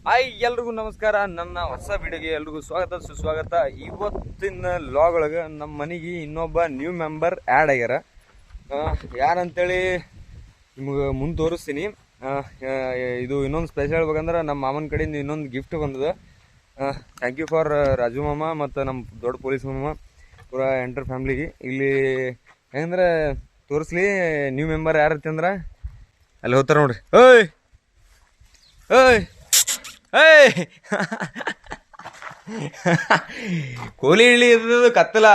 Hi ಎಲ್ರಿಗೂ ನಮಸ್ಕಾರ. ನನ್ನ ಹೊಸ ವಿಡಿಯೋಗೆ ಎಲ್ರಿಗೂ ಸ್ವಾಗತ ಸುಸ್ವಾಗತ. ಇವತ್ತಿನ ಲಾಗ್ ಒಳಗೆ ನಮ್ಮ ಮನೆಗೆ ಇನ್ನೊಬ್ಬ ನ್ಯೂ ಮೆಂಬರ್ ಆ್ಯಡ್ ಆಗ್ಯಾರ. ಯಾರಂತೇಳಿ ನಿಮ್ಗೆ ಮುಂದೆ ತೋರಿಸ್ತೀನಿ. ಇದು ಇನ್ನೊಂದು ಸ್ಪೆಷಲ್ ಹೇಳ್ಬೇಕಂದ್ರೆ ನಮ್ಮ ಮಾಮನ ಕಡೆಯಿಂದ ಇನ್ನೊಂದು ಗಿಫ್ಟ್ ಬಂದದ. ಥ್ಯಾಂಕ್ ಯು ಫಾರ್ ರಾಜು ಮಾಮ ಮತ್ತು ನಮ್ಮ ದೊಡ್ಡ ಪೊಲೀಸ್ ಮಾಮ ಪೂರಾ ಎಂಟರ್ ಫ್ಯಾಮ್ಲಿಗೆ. ಇಲ್ಲಿ ಹೆಂಗಂದ್ರೆ ತೋರಿಸ್ಲಿ ನ್ಯೂ ಮೆಂಬರ್ ಯಾರತ್ತೆ ಅಂದ್ರೆ ಅಲ್ಲಿ ಹೋಗ್ತಾರೆ ನೋಡ್ರಿ. ಓಯ್ ಓಯ್ ಏಯ್ ಕೋಲಿ ಇಳಿ ಇರೋದು ಕತ್ತಲ.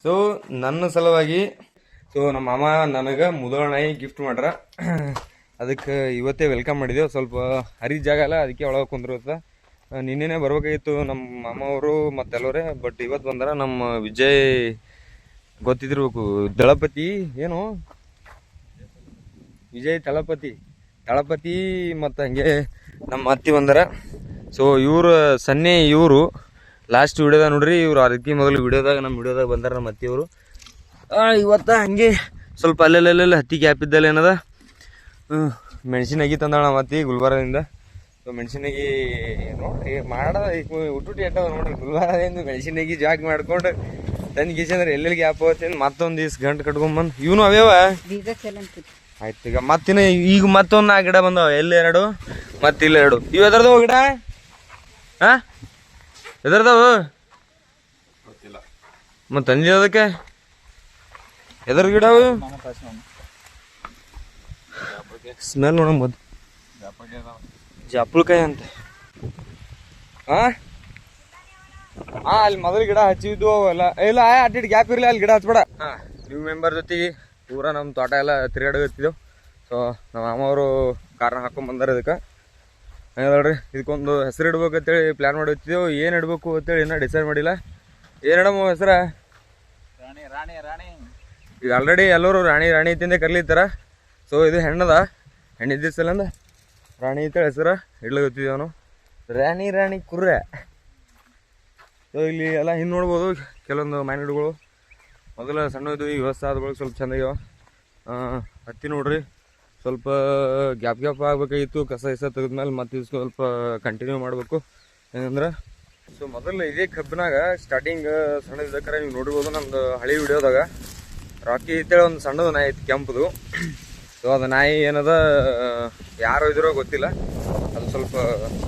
ಸೊ ನನ್ನ ಸಲುವಾಗಿ ನಮ್ಮ ಮಾಮ ನನಗೆ ಮುದೋಳ ನಾಯಿ ಗಿಫ್ಟ್ ಮಾಡ್ರ. ಅದಕ್ಕೆ ಇವತ್ತೇ ವೆಲ್ಕಮ್ ಮಾಡಿದೆವು. ಸ್ವಲ್ಪ ಹರಿ ಜಾಗ ಅಲ್ಲ, ಅದಕ್ಕೆ ಒಳಗೆ ಕುಂದಿರುತ್ತೆ. ನಿನ್ನೆನೇ ಬರ್ಬೇಕಾಗಿತ್ತು ನಮ್ಮ ಮಾಮ ಅವರು ಮತ್ತೆಲ್ಲವರೇ, ಬಟ್ ಇವತ್ತು ಬಂದಾರ. ನಮ್ಮ ವಿಜಯ್ ಗೊತ್ತಿದ್ದಿರ್ಬೇಕು, ದಳಪತಿ ಏನು ವಿಜಯ್ ತಳಪತಿ ಮತ್ತು ಹಂಗೆ ನಮ್ಮ ಅತ್ತಿ ಬಂದಾರ. ಸೊ ಇವರು ಸನ್ನೆ, ಇವರು ಲಾಸ್ಟ್ ವಿಡಿಯೋದಾಗ ನೋಡ್ರಿ, ಇವ್ರು ಅದಕ್ಕೆ ಮೊದಲು ನಮ್ಮ ವಿಡಿಯೋದಾಗ ಬಂದಾರ ನಮ್ಮ ಅತ್ತಿಯವರು. ಇವತ್ತು ಹಂಗೆ ಸ್ವಲ್ಪ ಅಲ್ಲೆಲ್ಲ ಹತ್ತಿ ಗ್ಯಾಪ್ ಇದ್ದಲ್ಲಿ ಏನದ ಮೆಣಸಿನಾಗಿ ತಂದಾಳ ನಮ್ಮ ಅತ್ತಿ ಗುಲ್ಬರ್ಗದಿಂದ. ಸೊ ಮೆಣಸಿನಾಗಿ ನೋಡ್ರಿ ಮಾಡೋದು ಹುಟ್ಟುಟಿ ಎಟ್ಟದ ನೋಡ್ರಿ. ಗುಲ್ಬರ್ಗದಿಂದ ಮೆಣಸಿನಾಗಿ ಜಾಗ್ ಮಾಡ್ಕೊಂಡು ತಂದು ಗೀಸಂದ್ರೆ ಎಲ್ಲೆಲ್ಲಿ ಗ್ಯಾಪ್ ಹೋಗ್ತೀನಿ. ಮತ್ತೊಂದು ದಿವ್ಸ ಗಂಟು ಕಟ್ಕೊಂಬಂದು ಇವನು ಅವೇವ ಆಯ್ತು. ಈಗ ಮತ್ತಿನ ಈಗ ಮತ್ತೊಂದು 4 ಗಿಡ ಬಂದವ. ಎಲ್ಲಿ 2 ಮತ್ತೆ ಇಲ್ಲ 2. ಇವು ಎದರ್ದವು ಗಿಡ? ಹಾ ಎದರ್ದವು ಮತ್ತೆ ತಂದಿ ಅದಕ್ಕೆ ಎದರ್ ಗಿಡ ಅವು? ಸ್ಮೆಲ್ ನೋಡಂಬೋದು ಜಾಪುಳ್ಕಾಯಿ ಅಂತ. ಅಲ್ಲಿ ಮೊದಲು ಗಿಡ ಹಚ್ಚಿದ್ವು ಅವೆಲ್ಲ ಇಲ್ಲ. ಅಡ್ಡಿಡ್ ಗ್ಯಾಪ್ ಇರಲಿ, ಅಲ್ಲಿ ಗಿಡ ಹಚ್ಬೇಡ. ನ್ಯೂ ಮೆಂಬರ್ ಜೊತೆಗೆ ಪೂರ ನಮ್ಮ ತೋಟ ಎಲ್ಲ ತಿರುಗಾಡಗತ್ತಿದ್ದೆವು. ಸೊ ನಮ್ಮ ಮಾಮವರು ಕಾರನ್ನ ಹಾಕೊಂಡ್ಬಂದಾರ. ಇದಕ್ಕೆ ಹೇಳ್ರಿ, ಇದಕ್ಕೊಂದು ಹೆಸರು ಇಡ್ಬೇಕಂತೇಳಿ ಪ್ಲ್ಯಾನ್ ಮಾಡಿರ್ತಿದ್ದೆವು. ಏನು ಇಡಬೇಕು ಅಂತೇಳಿ ಇನ್ನೂ ಡಿಸೈಡ್ ಮಾಡಿಲ್ಲ. ಏನು ಇಡಮ್ಮ ಹೆಸರ? ಈಗ ಆಲ್ರೆಡಿ ಎಲ್ಲರೂ ರಾಣಿ ತಿಂದೆ ಕರ್ಲಿತ್ತಾರ. ಸೊ ಇದು ಹೆಣ್ಣದ, ಹೆಣ್ಣಿದ್ದಿಸಲ್ಲ ರಾಣಿ ಅಂತೇಳಿ ಹೆಸರು ಇಡ್ಲಾಗತ್ತಿದ್ದೇವೆ ನಾವು. ರಾಣಿ ಕುರ್ರೆ. ಸೊ ಇಲ್ಲಿ ಎಲ್ಲ ಹಿಂದೆ ನೋಡ್ಬೋದು ಕೆಲವೊಂದು ಮೈನಡ್ಗಳು. ಮೊದಲು ಸಣ್ಣ ಇದು, ಈಗ ಹೊಸಾದಗಳು ಸ್ವಲ್ಪ ಚೆಂದಾಗ್ಯಾವ. ಹತ್ತಿ ನೋಡ್ರಿ, ಸ್ವಲ್ಪ ಗ್ಯಾಪ್ ಆಗಬೇಕಾಗಿತ್ತು. ಕಸ ತೆಗೆದ್ಮೇಲೆ ಮತ್ತೆ ಸ್ವಲ್ಪ ಕಂಟಿನ್ಯೂ ಮಾಡಬೇಕು. ಹೆಂಗಂದ್ರೆ ಸೊ ಮೊದಲು ಇದೇ ಕಬ್ಬಿನಾಗ ಸ್ಟಾರ್ಟಿಂಗ್ ಸಣ್ಣದಿದ್ದಕ್ಕಾರ ನೀವು ನೋಡಿರ್ಬೋದು. ನಮ್ದು ಹಳೆ ವಿಡಿಯೋದಾಗ ರಾಕಿ ಅಂತೇಳಿ ಒಂದು ಸಣ್ಣದು ನಾಯಿ ಐತಿ, ಕೆಂಪುದು. ಸೊ ಅದು ನಾಯಿ ಏನದ ಯಾರು ಇದ್ರೋ ಗೊತ್ತಿಲ್ಲ. ಅದು ಸ್ವಲ್ಪ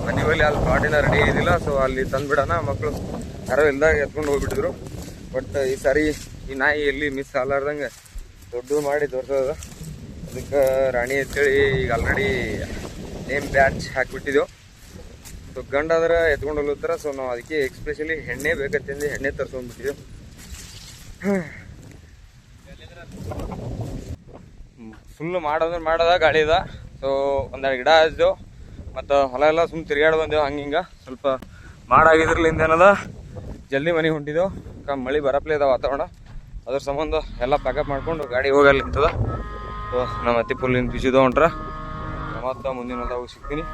ಮನೆ ಬಳಿ ಅಲ್ಲಿ ಪಾಟಿನ ರೆಡಿ ಇದ್ದಿಲ್ಲ. ಸೊ ಅಲ್ಲಿ ತಂದುಬಿಡೋಣ, ಮಕ್ಕಳು ಯಾರೋ ಇಲ್ದಾಗ ಎತ್ಕೊಂಡು ಹೋಗ್ಬಿಟ್ಟಿದ್ರು. ಬಟ್ ಈ ಸಾರಿ ಈ ನಾಯಿ ಎಲ್ಲಿ ಮಿಸ್ ಆಗಲಾರ್ದಂಗೆ ದೊಡ್ಡದು ಮಾಡಿ ತೋರಿಸೋದ. ಅದಕ್ಕೆ ರಾಣಿ ಅಂತೇಳಿ ಈಗ ಆಲ್ರೆಡಿ ನೇಮ್ ಬ್ಯಾಚ್ ಹಾಕಿಬಿಟ್ಟಿದ್ದೆವು. ಸೊ ಗಂಡಾದ್ರೆ ಎತ್ಕೊಂಡು ಹೋಗ್ತಾರ. ಸೊ ನಾವು ಅದಕ್ಕೆ ಎಕ್ಸ್ಪೆಷಲಿ ಎಣ್ಣೆ ಬೇಕಂತಂದು ಎಣ್ಣೆ ತರಿಸ್ಕೊಂಡ್ಬಿಟ್ಟಿದ್ದೆವು. ಫುಲ್ ಮಾಡೋದ ಗಾಳಿ ಅದ. ಸೊ ಒಂದೆರಡು ಗಿಡ ಹಚ್ಚಿದೆವು ಮತ್ತು ಹೊಲ ಎಲ್ಲ ಸುಮ್ಮನೆ ತಿರುಗಾಡಿ ಬಂದೆವು. ಹಂಗಿಂಗೆ ಸ್ವಲ್ಪ ಮಾಡಾಗಿದ್ರಲಿಂದ ಏನದ ಜಲ್ದಿ ಮನೆಗೆ ಹೊಂಟಿದ್ದೆವು. ಮಳೆ ಬರಪ್ಲೇ ಇದಾವೆ ವಾತಾವರಣ. ಅದ್ರ ಸಂಬಂಧ ಎಲ್ಲ ಪ್ಯಾಕಪ್ ಮಾಡ್ಕೊಂಡು ಗಾಡಿ ಹೋಗಲ್ಲ ನಿಂತದ. ಸೊ ನಮ್ಮ ಅತ್ತಿ ಫುಲ್ ಬಿಸಿದೋ ಹೊಂಟ್ರ. ಮತ್ತೆ ಮುಂದಿನ ಸಿಗ್ತೀನಿ.